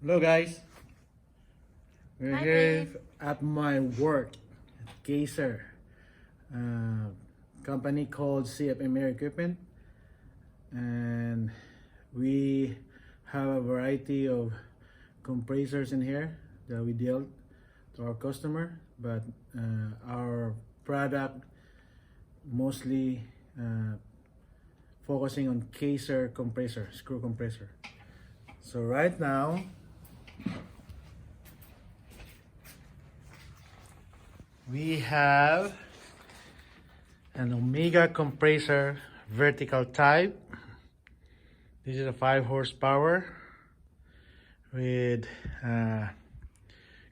Hello guys, we're Hi, here babe. at my work at Kaeser, uh, company called CFM Air Equipment, and we have a variety of compressors in here that we deal to our customer, but our product mostly focusing on Kaeser compressor, screw compressor. So right now we have an Omega compressor vertical type. This is a 5 horsepower with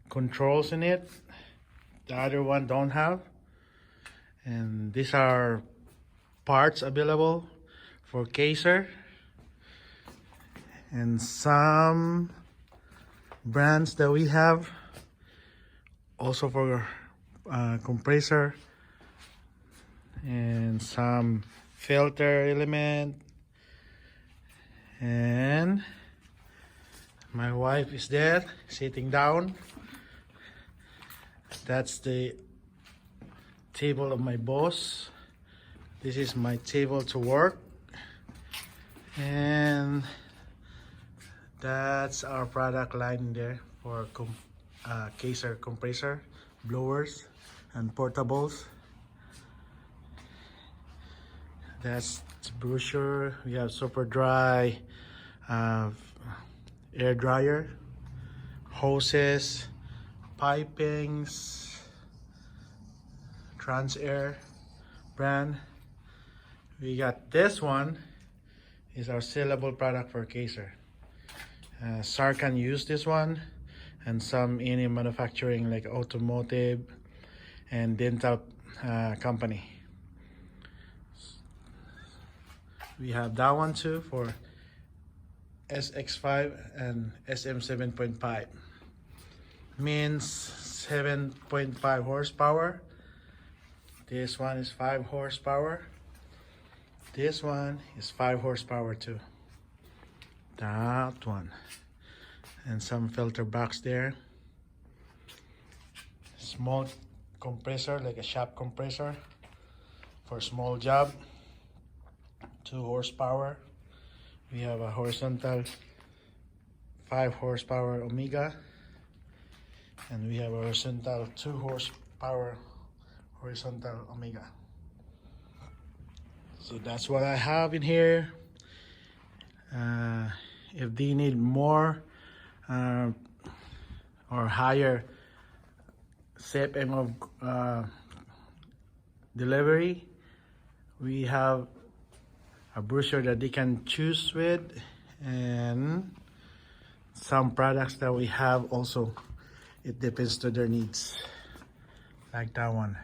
controls in it. The other one don't have. And these are parts available for Kaeser. And some brands that we have also for compressor, and some filter element. And my wife is there sitting down. That's the table of my boss. This is my table to work, and that's our product line there for Kaeser compressor, blowers and portables. That's the brochure. We have super dry air dryer, hoses, pipings, Transair brand. We got this one is our sellable product for Kaeser. SAR can use this one, and some any manufacturing like automotive and dental company. We have that one too for SX5 and SM 7.5. Means 7.5 horsepower. This one is 5 horsepower. This one is 5 horsepower too. That one. And some filter box there. Small compressor, like a shop compressor for small job. 2 horsepower. We have a horizontal 5 horsepower Omega, and we have a horizontal 2 horsepower horizontal Omega. So that's what I have in here. If they need more or higher CFM of delivery, we have a brochure that they can choose with, and some products that we have also, it depends to their needs, like that one,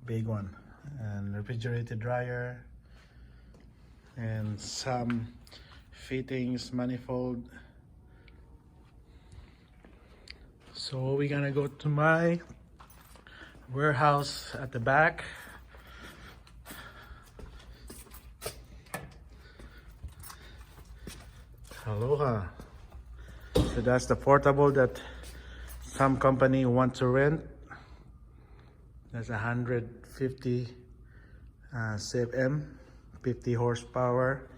big one, and refrigerated dryer, and some fittings, manifold. So we're gonna go to my warehouse at the back. Aloha. So that's the portable that some company want to rent. That's 150 CFM, 50 horsepower,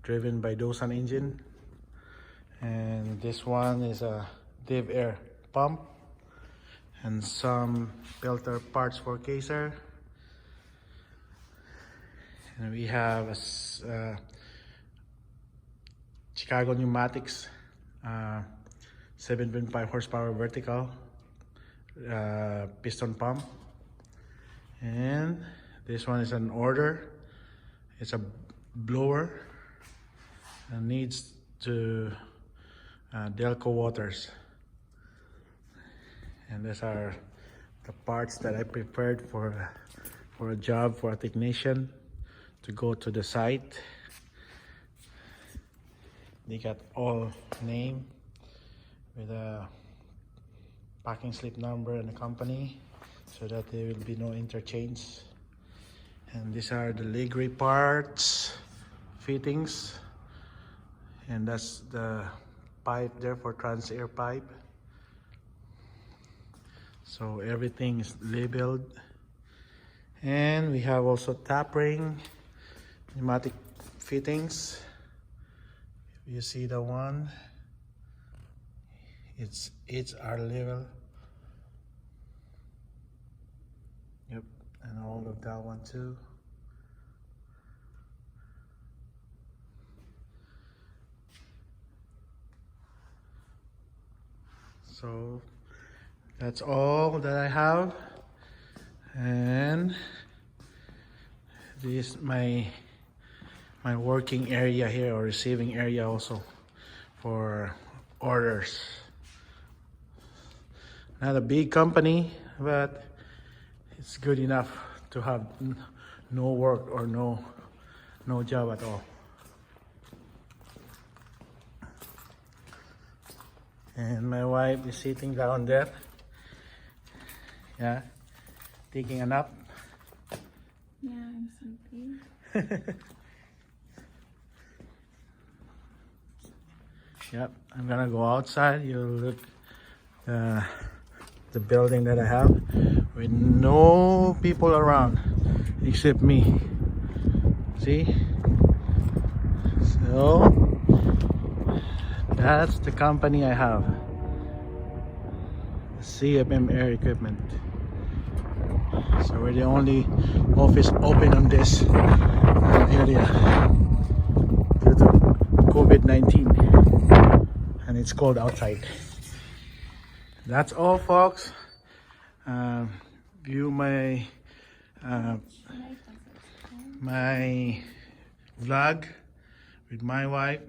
driven by Dosan engine. And this one is a Div Air pump, and some filter parts for Kaeser. And we have a Chicago Pneumatics 7.5 horsepower vertical piston pump. And this one is an order. It's a blower and needs to Delco waters. And these are the parts that I prepared for a job for a technician to go to the site. They got all name with a packing slip number and a company, so that there will be no interchange. And these are the Ligre parts, fittings, and that's the pipe there for trans-air pipe. So everything is labeled. And we have also tap ring, pneumatic fittings. You see the one, it's HR level. Yep, and all of that one too. So that's all that I have, and this is my working area here, or receiving area also for orders. Not a big company, but it's good enough to have no work or no job at all. And my wife is sitting down there, yeah, taking a nap. Yeah, I'm sleepy. Yep, I'm gonna go outside. You look the building that I have with no people around except me. See? So that's the company I have. CFM Air Equipment. So we're the only office open on this area due to COVID-19, and it's cold outside. That's all, folks. View my my vlog with my wife.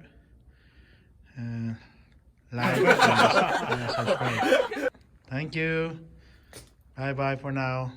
Like and subscribe. Thank you. Bye bye for now.